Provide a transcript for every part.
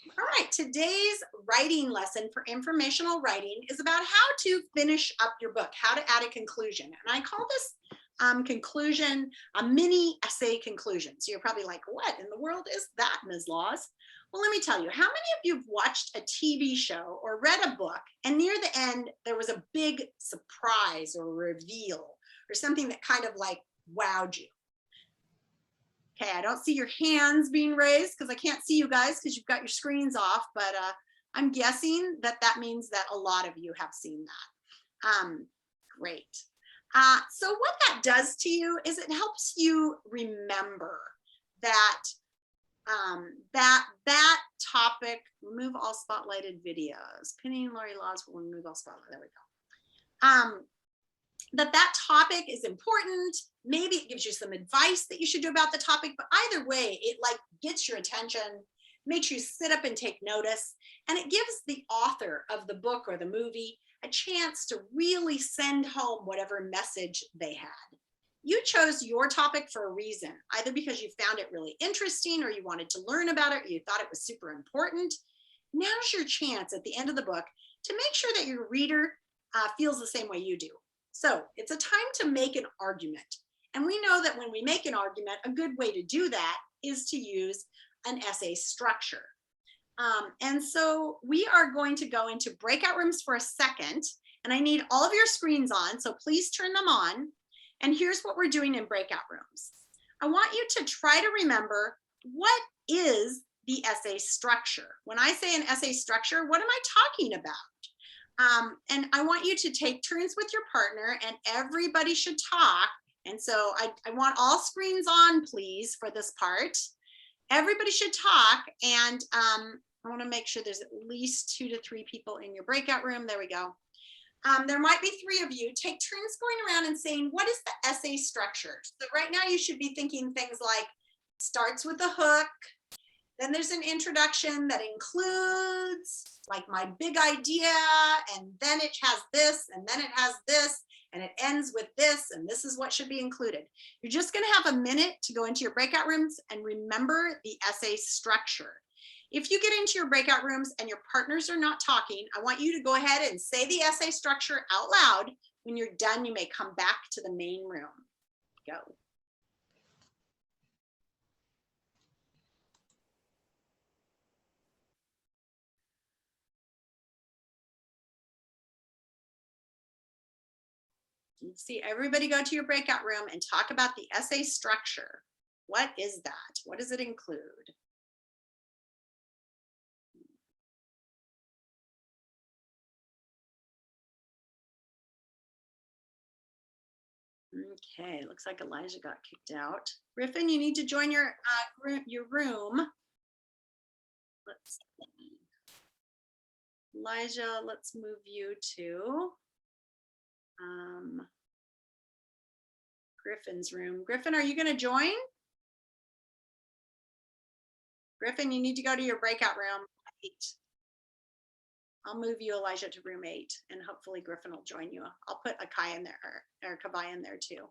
All right, today's writing lesson for informational writing is about how to finish up your book, how to add a conclusion. And I call this conclusion a mini essay conclusion. So you're probably like, what in the world is that, Ms. Laws? Well, let me tell you, how many of you have watched a TV show or read a book and near the end there was a big surprise or reveal or something that kind of like wowed you? Okay, I don't see your hands being raised because I can't see you guys because you've got your screens off, but I'm guessing that that means that a lot of you have seen that. Great. So what that does to you is it helps you remember that that topic. Remove all spotlighted videos. Pinning Lori Laws will remove all spotlight. There we go. That topic is important. Maybe it gives you some advice that you should do about the topic, but either way, it like gets your attention, makes you sit up and take notice, and it gives the author of the book or the movie a chance to really send home whatever message they had. You chose your topic for a reason, either because you found it really interesting or you wanted to learn about it or you thought it was super important. Now's your chance at the end of the book to make sure that your reader feels the same way you do. So it's a time to make an argument. And we know that when we make an argument, a good way to do that is to use an essay structure. And so we are going to go into breakout rooms for a second, and I need all of your screens on, so please turn them on. And here's what we're doing in breakout rooms. I want you to try to remember, what is the essay structure? When I say an essay structure, what am I talking about? And I want you to take turns with your partner, and everybody should talk. And so I want all screens on, please, for this part. Everybody should talk, and I want to make sure there's at least 2 to 3 people in your breakout room. There we go. There might be 3 of you. Take turns going around and saying, what is the essay structure? So right now you should be thinking things like, starts with a hook, then there's an introduction that includes like my big idea, and then it has this, and then it has this, and it ends with this, and this is what should be included. You're just going to have a minute to go into your breakout rooms and remember the essay structure. If you get into your breakout rooms and your partners are not talking, I want you to go ahead and say the essay structure out loud. When you're done, you may come back to the main room. Go. You see everybody go to your breakout room and talk about the essay structure. What is that? What does it include? Okay, looks like Elijah got kicked out. Griffin, you need to join your room. Let's see. Elijah, let's move you to Griffin's room. Griffin, are you going to join? Griffin, you need to go to your breakout room. 8. I'll move you, Elijah, to room 8, and hopefully Griffin will join you. I'll put Akai in there, or Kabai in there too.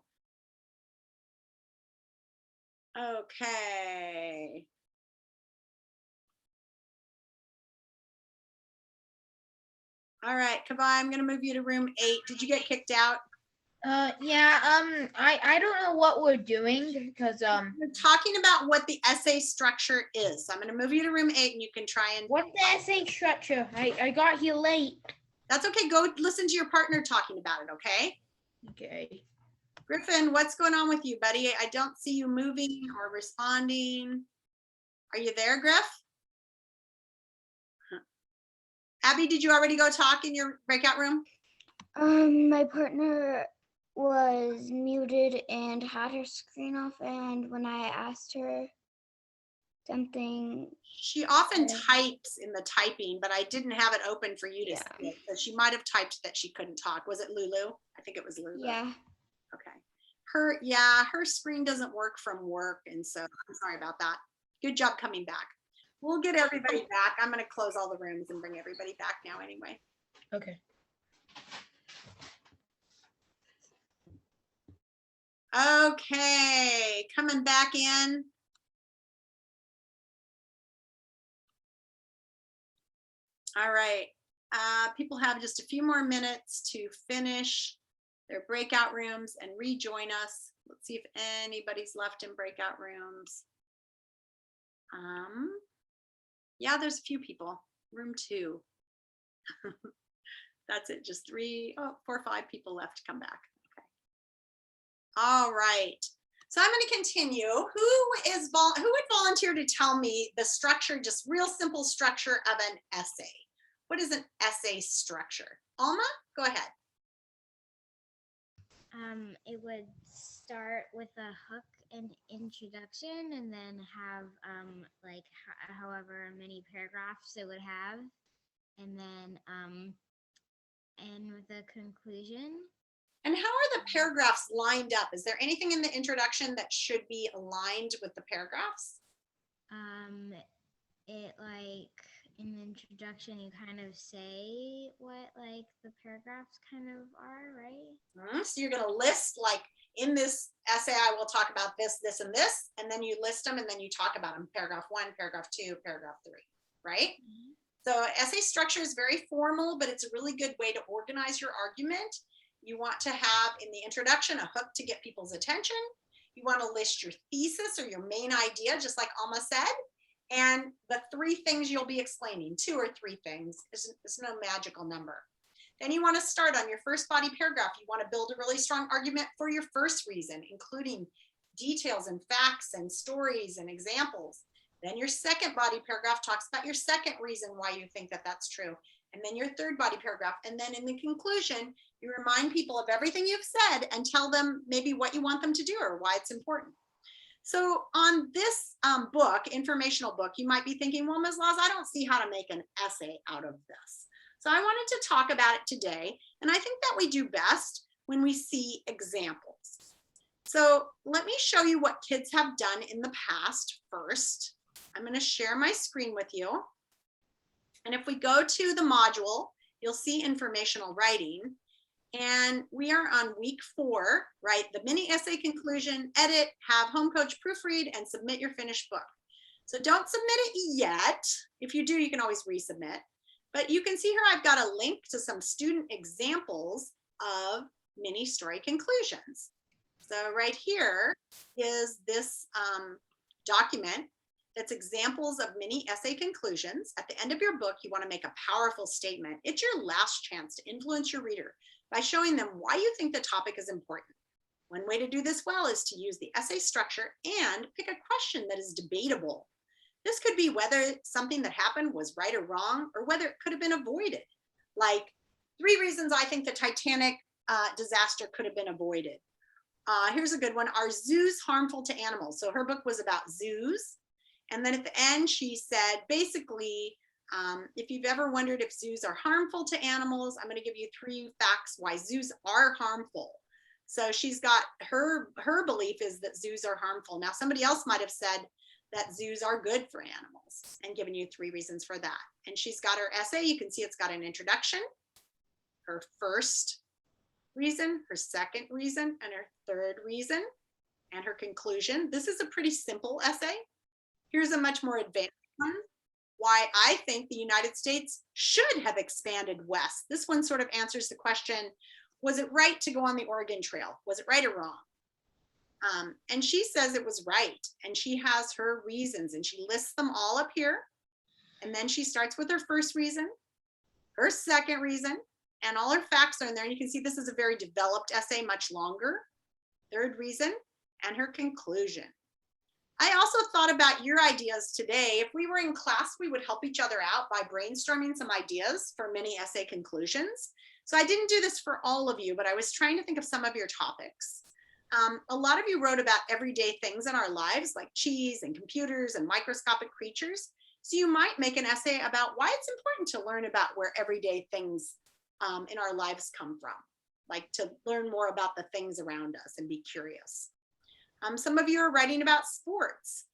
Okay. All right, Kabai, I'm going to move you to room 8. Did you get kicked out? Yeah, I don't know what we're doing because we're talking about what the essay structure is. So I'm going to move you to room 8, and you can try and. What's the essay structure? I got here late. That's okay. Go listen to your partner talking about it. Okay. Okay. Griffin, what's going on with you, buddy? I don't see you moving or responding. Are you there, Griff? Abby, did you already go talk in your breakout room? My partner was muted and had her screen off, and when I asked her something, she often types in the typing, but I didn't have it open for you to see it. So she might have typed that she couldn't talk. Was it Lulu? I think it was Lulu. Yeah. Okay. Her screen doesn't work from work, and so I'm sorry about that. Good job coming back. We'll get everybody back. I'm going to close all the rooms and bring everybody back now anyway. Okay. Okay, coming back in. All right. People have just a few more minutes to finish their breakout rooms and rejoin us. Let's see if anybody's left in breakout rooms. Yeah, there's a few people. Room 2. That's it. Just 4 or 5 people left to come back. Okay. All right. So I'm going to continue. Who would volunteer to tell me the structure, just real simple structure of an essay? What is an essay structure? Alma, go ahead. It would start with a hook and introduction, and then have like however many paragraphs it would have, and then end with a conclusion. And how are the paragraphs lined up? Is there anything in the introduction that should be aligned with the paragraphs? It like in the introduction you kind of say what like the paragraphs kind of are, right? So you're going to list, like, in this essay I will talk about this, this, and this, and then you list them and then you talk about them. Paragraph 1, paragraph 2, paragraph 3, right? Mm-hmm. So essay structure is very formal, but it's a really good way to organize your argument. You want to have in the introduction a hook to get people's attention. You want to list your thesis or your main idea, just like Alma said, and the 3 things you'll be explaining. 2 or 3 things. It's no magical number. Then you want to start on your first body paragraph. You want to build a really strong argument for your first reason, including details and facts and stories and examples. Then your second body paragraph talks about your second reason why you think that that's true. And then your third body paragraph. And then in the conclusion, you remind people of everything you've said and tell them maybe what you want them to do or why it's important. So on this book, informational book, you might be thinking, well, Ms. Laws, I don't see how to make an essay out of this. So I wanted to talk about it today. And I think that we do best when we see examples. So let me show you what kids have done in the past first. I'm going to share my screen with you. And if we go to the module, you'll see informational writing. And we are on week 4, right? The mini essay conclusion, edit, have home coach proofread, and submit your finished book. So don't submit it yet. If you do, you can always resubmit. But you can see here I've got a link to some student examples of mini story conclusions. So right here is this document that's examples of mini essay conclusions. At the end of your book, you want to make a powerful statement. It's your last chance to influence your reader by showing them why you think the topic is important. One way to do this well is to use the essay structure and pick a question that is debatable. This could be whether something that happened was right or wrong, or whether it could have been avoided. Like 3 reasons I think the Titanic disaster could have been avoided. Here's a good one. Are zoos harmful to animals? So her book was about zoos. And then at the end, she said, basically, if you've ever wondered if zoos are harmful to animals, I'm going to give you 3 facts why zoos are harmful. So she's got her belief is that zoos are harmful. Now, somebody else might have said that zoos are good for animals and given you 3 reasons for that. And she's got her essay. You can see it's got an introduction, her first reason, her second reason, and her third reason, and her conclusion. This is a pretty simple essay. Here's a much more advanced one. Why I think the United States should have expanded west. This one sort of answers the question, was it right to go on the Oregon Trail? Was it right or wrong? And she says it was right. And she has her reasons and she lists them all up here. And then she starts with her first reason, her second reason, and all her facts are in there. And you can see this is a very developed essay, much longer. Third reason, and her conclusion. I also thought about your ideas today. If we were in class, we would help each other out by brainstorming some ideas for mini essay conclusions. So I didn't do this for all of you, but I was trying to think of some of your topics. A lot of you wrote about everyday things in our lives, like cheese and computers and microscopic creatures. So you might make an essay about why it's important to learn about where everyday things in our lives come from, like to learn more about the things around us and be curious. Some of you are writing about sports.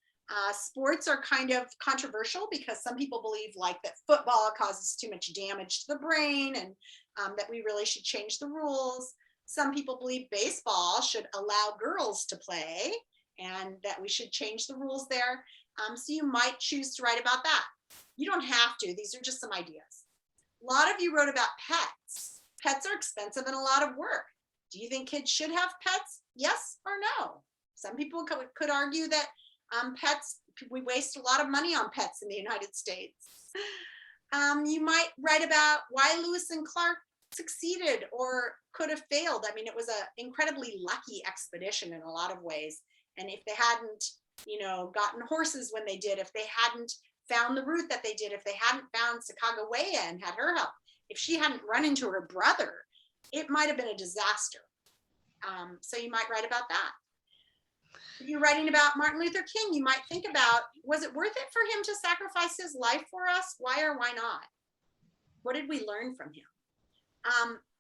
Sports are kind of controversial because some people believe like that football causes too much damage to the brain and that we really should change the rules. Some people believe baseball should allow girls to play and that we should change the rules there. So you might choose to write about that. You don't have to, these are just some ideas. A lot of you wrote about pets. Pets are expensive and a lot of work. Do you think kids should have pets? Yes or no? Some people could argue that pets, we waste a lot of money on pets in the United States. You might write about why Lewis and Clark succeeded or could have failed. I mean, it was an incredibly lucky expedition in a lot of ways. And if they hadn't, you know, gotten horses when they did, if they hadn't found the route that they did, if they hadn't found Sacagawea and had her help, if she hadn't run into her brother, it might have been a disaster. So you might write about that. If you're writing about Martin Luther King, you might think about, was it worth it for him to sacrifice his life for us? Why or why not? What did we learn from him?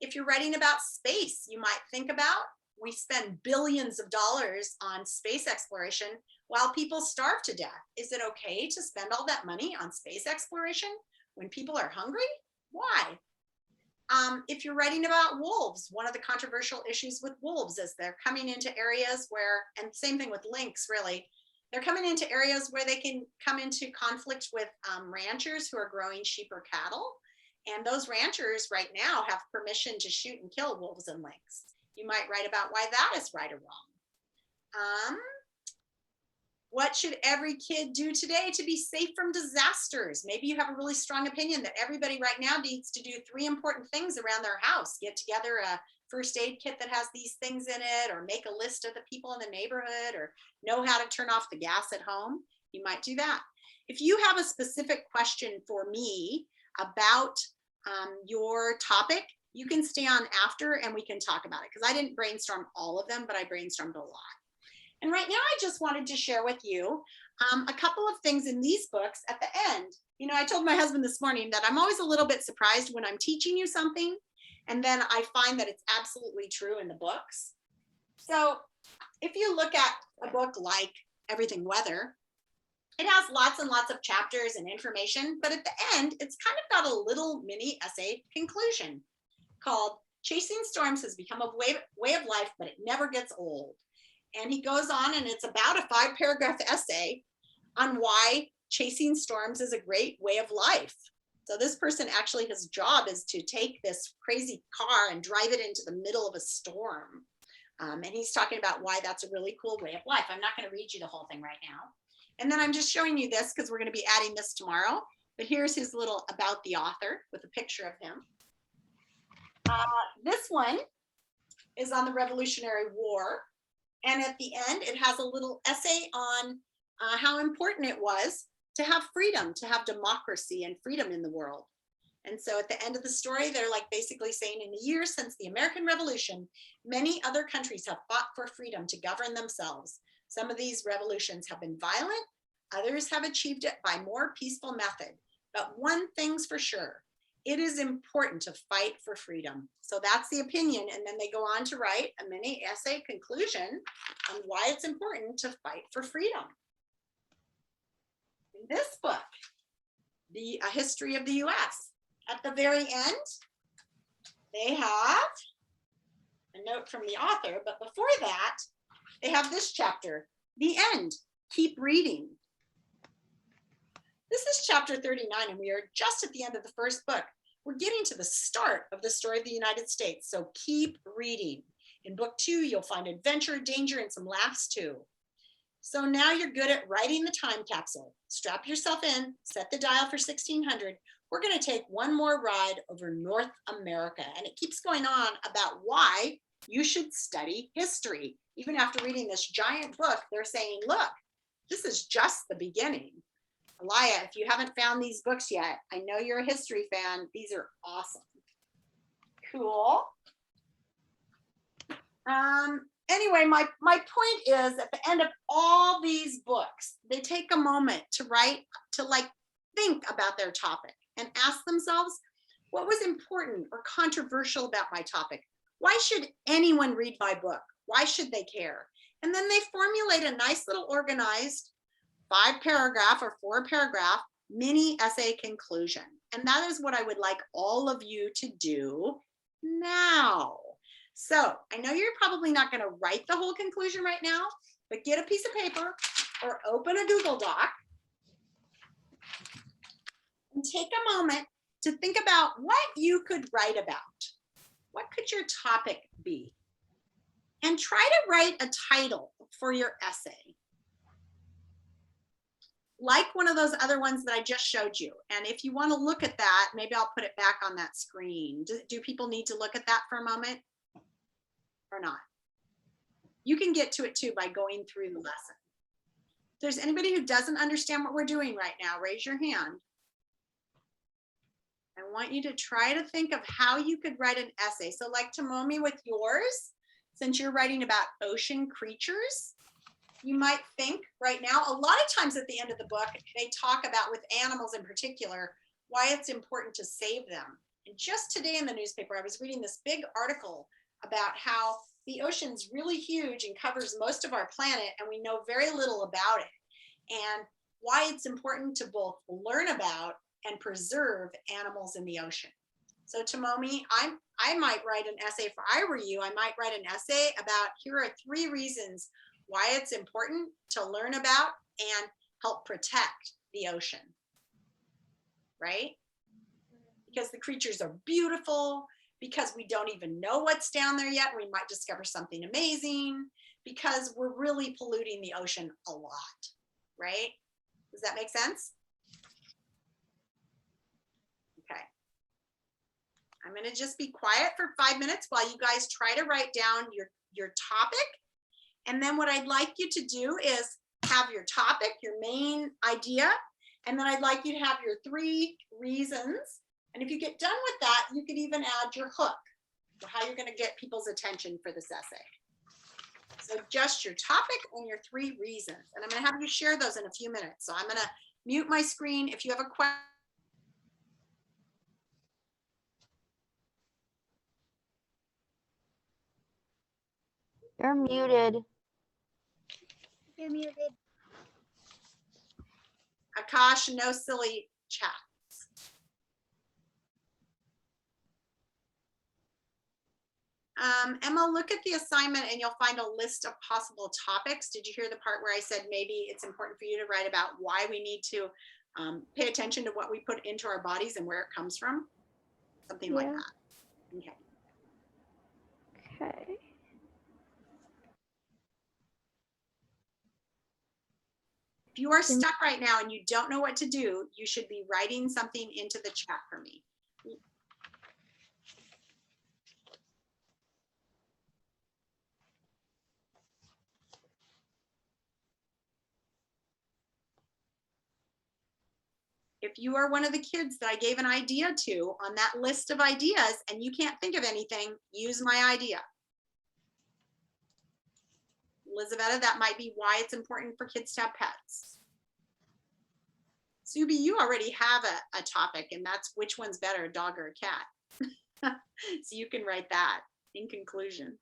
If you're writing about space, you might think about, we spend billions of dollars on space exploration while people starve to death. Is it okay to spend all that money on space exploration when people are hungry? Why? If you're writing about wolves, one of the controversial issues with wolves is they're coming into areas where, and same thing with lynx, really, they're coming into areas where they can come into conflict with ranchers who are growing sheep or cattle. And those ranchers right now have permission to shoot and kill wolves and lynx. You might write about why that is right or wrong. What should every kid do today to be safe from disasters? Maybe you have a really strong opinion that everybody right now needs to do 3 important things around their house. Get together a first aid kit that has these things in it, or make a list of the people in the neighborhood, or know how to turn off the gas at home. You might do that. If you have a specific question for me about your topic, you can stay on after and we can talk about it, because I didn't brainstorm all of them, but I brainstormed a lot. And right now I just wanted to share with you a couple of things in these books at the end. You know, I told my husband this morning that I'm always a little bit surprised when I'm teaching you something and then I find that it's absolutely true in the books. So if you look at a book like Everything Weather, it has lots and lots of chapters and information, but at the end, it's kind of got a little mini essay conclusion called Chasing Storms Has Become a Way of Life, but It Never Gets Old. And he goes on, and it's about a 5-paragraph essay on why chasing storms is a great way of life. So this person actually, his job is to take this crazy car and drive it into the middle of a storm. And he's talking about why that's a really cool way of life. I'm not going to read you the whole thing right now. And then I'm just showing you this because we're going to be adding this tomorrow. But here's his little about the author with a picture of him. This one is on the Revolutionary War. And at the end, it has a little essay on how important it was to have freedom, to have democracy and freedom in the world. And so at the end of the story, they're like basically saying, in the years since the American Revolution, many other countries have fought for freedom to govern themselves. Some of these revolutions have been violent, others have achieved it by more peaceful method. But one thing's for sure, it is important to fight for freedom. So that's the opinion. And then they go on to write a mini essay conclusion on why it's important to fight for freedom. In this book, A History of the US, at the very end, they have a note from the author, but before that, they have this chapter, the end, keep reading. This is chapter 39, and we are just at the end of the first book. We're getting to the start of the story of the United States, so keep reading. In book 2, you'll find adventure, danger, and some laughs too. So now you're good at writing the time capsule. Strap yourself in, set the dial for 1600. We're going to take one more ride over North America, and it keeps going on about why you should study history. Even after reading this giant book, they're saying, look, this is just the beginning. Elia, if you haven't found these books yet, I know you're a history fan. These are awesome. Cool. Anyway, my point is at the end of all these books, they take a moment to write, to like think about their topic and ask themselves, what was important or controversial about my topic? Why should anyone read my book? Why should they care? And then they formulate a nice little organized 5-paragraph or 4-paragraph mini essay conclusion. And that is what I would like all of you to do now. So I know you're probably not going to write the whole conclusion right now, but get a piece of paper or open a Google Doc and take a moment to think about what you could write about. What could your topic be? And try to write a title for your essay. Like one of those other ones that I just showed you. And if you want to look at that, maybe I'll put it back on that screen. Do people need to look at that for a moment or not? You can get to it too by going through the lesson. If there's anybody who doesn't understand what we're doing right now, raise your hand. I want you to try to think of how you could write an essay. So like Tomomi with yours, since you're writing about ocean creatures, you might think right now, a lot of times at the end of the book, they talk about, with animals in particular, why it's important to save them. And just today in the newspaper, I was reading this big article about how the ocean's really huge and covers most of our planet, and we know very little about it. And why it's important to both learn about and preserve animals in the ocean. So Tomomi, I might write an essay, if I were you, I might write an essay about, here are 3 reasons why it's important to learn about and help protect the ocean, right? Because the creatures are beautiful, because we don't even know what's down there yet. We might discover something amazing, because we're really polluting the ocean a lot, right? Does that make sense? Okay. I'm gonna just be quiet for 5 minutes while you guys try to write down your topic. And then what I'd like you to do is have your topic, your main idea, and then I'd like you to have your 3 reasons. And if you get done with that, you could even add your hook for how you're going to get people's attention for this essay. So just your topic and your 3 reasons. And I'm going to have you share those in a few minutes. So I'm going to mute my screen. If you have a question, You're muted. You're muted. Akash, no silly chats. Emma, look at the assignment and you'll find a list of possible topics. Did you hear the part where I said maybe it's important for you to write about why we need to pay attention to what we put into our bodies and where it comes from? Something like that. Okay. Okay. If you are stuck right now and you don't know what to do, you should be writing something into the chat for me. If you are one of the kids that I gave an idea to on that list of ideas and you can't think of anything, use my idea. Elizabeth, that might be why it's important for kids to have pets. Subi, you already have a topic, and that's which one's better, a dog or a cat. So you can write that in conclusion.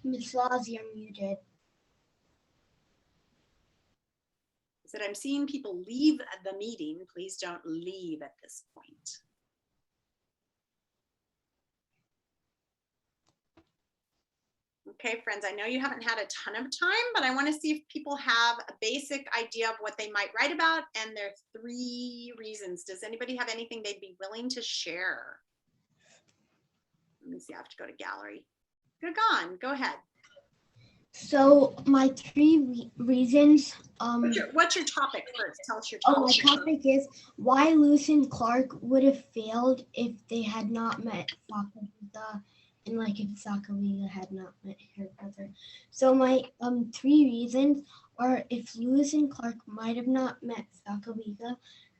Miss Laws, you're muted. Said, I'm seeing people leave the meeting. Please don't leave at this point. Okay, friends, I know you haven't had a ton of time, but I want to see if people have a basic idea of what they might write about and their 3 reasons. Does anybody have anything they'd be willing to share? Let me see, I have to go to gallery. Good, gone, go ahead. So my 3 reasons. What's your topic first? Tell us your Oh, topic. my topic is why Lewis and Clark would have failed if they had not met Sakawiga, and like if Sakawiga had not met her brother. So my 3 reasons are if Lewis and Clark might have not met Sakawiga,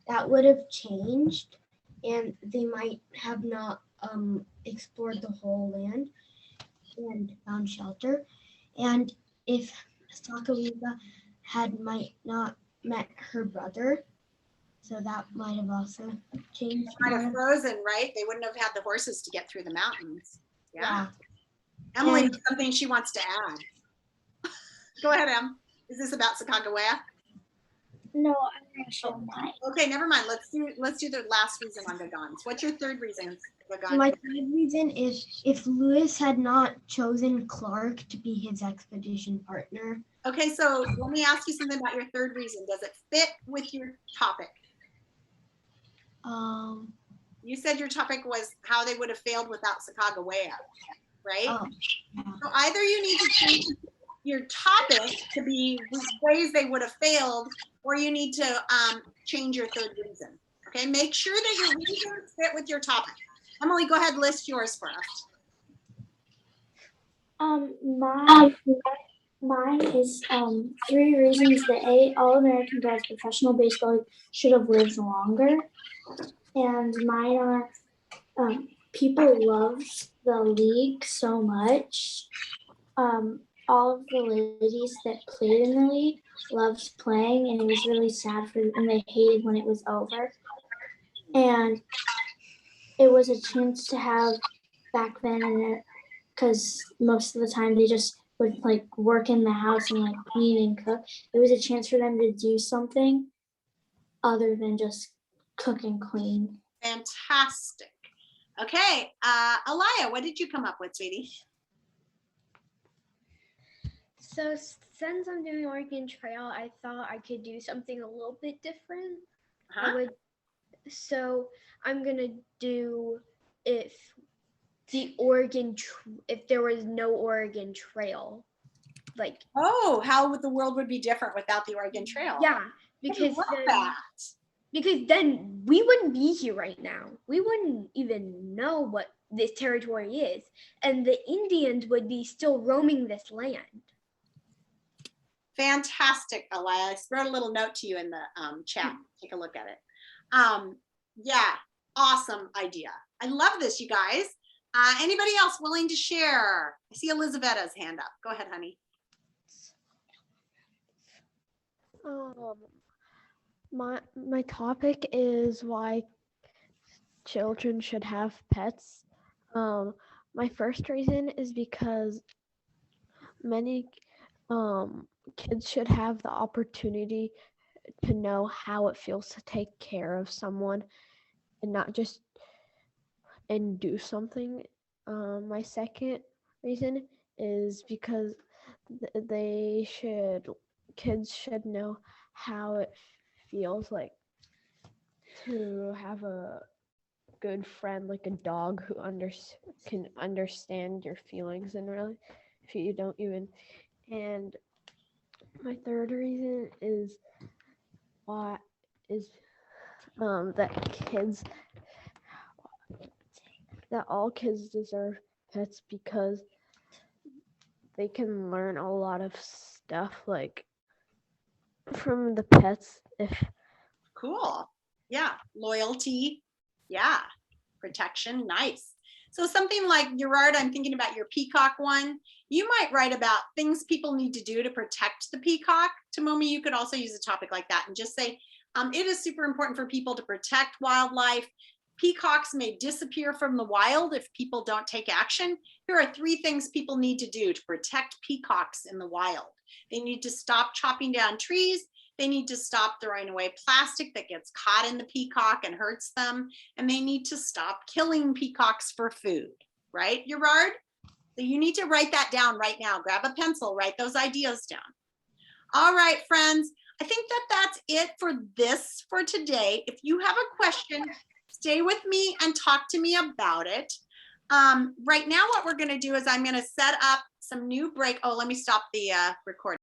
that would have changed, and they might have not explored the whole land and found shelter. And if Sakawiga might not met her brother, so that might have also changed. Might have frozen, right? They wouldn't have had the horses to get through the mountains. Yeah. Yeah. Emily, And- something she wants to add. Go ahead, Em. Is this about Sacagawea? No, I'm not sure why. Okay, never mind. Let's do the last reason on Gagans. What's your 3rd reason? So my 3rd reason is if Lewis had not chosen Clark to be his expedition partner. Okay, so let me ask you something about your 3rd reason. Does it fit with your topic? You said your topic was how they would have failed without Sacagawea, right? Oh, yeah. So either you need to change your topic to be ways they would have failed, or you need to change your 3rd reason. Okay, make sure that your reasons fit with your topic. Emily, go ahead, list yours for us. Mine is 3 reasons that All-American Girls Professional Baseball League should have lived longer. And mine are people loved the league so much. All of the ladies that played in the league loved playing, and it was really sad for them, and they hated when it was over. And it was a chance to have back then, and because most of the time they just would like work in the house and like clean and cook. It was a chance for them to do something other than just cook and clean. Fantastic. Okay, Alaya, what did you come up with, sweetie? So since I'm doing Oregon Trail, I thought I could do something a little bit different. So I'm gonna do if there was no Oregon Trail, like. Oh, how the world would be different without the Oregon Trail. Yeah, because then we wouldn't be here right now. We wouldn't even know what this territory is, and the Indians would be still roaming this land. Fantastic, Alaya. I wrote a little note to you in the chat. Take a look at it. Yeah, awesome idea. I love this, you guys. Anybody else willing to share? I see Elizabetta's hand up. Go ahead, honey. My topic is why children should have pets. My first reason is because many kids should have the opportunity to know how it feels to take care of someone and not just and do something. My second reason is because kids should know how it feels like to have a good friend, like a dog who can understand your feelings, and really if you don't even. And my third reason is that all kids deserve pets because they can learn a lot of stuff like from the pets. Cool. Yeah, loyalty. Yeah, protection. Nice. So something like Gerard, I'm thinking about your peacock one. You might write about things people need to do to protect the peacock. Tomomi, you could also use a topic like that and just say, it is super important for people to protect wildlife. Peacocks may disappear from the wild if people don't take action. Here are 3 things people need to do to protect peacocks in the wild. They need to stop chopping down trees. They need to stop throwing away plastic that gets caught in the peacock and hurts them. And they need to stop killing peacocks for food, right, Gerard? So you need to write that down right now. Grab a pencil, write those ideas down. All right, friends, I think that that's it for today. If you have a question, stay with me and talk to me about it. Right now, what we're gonna do is I'm gonna set up some new break. Oh, let me stop the recording.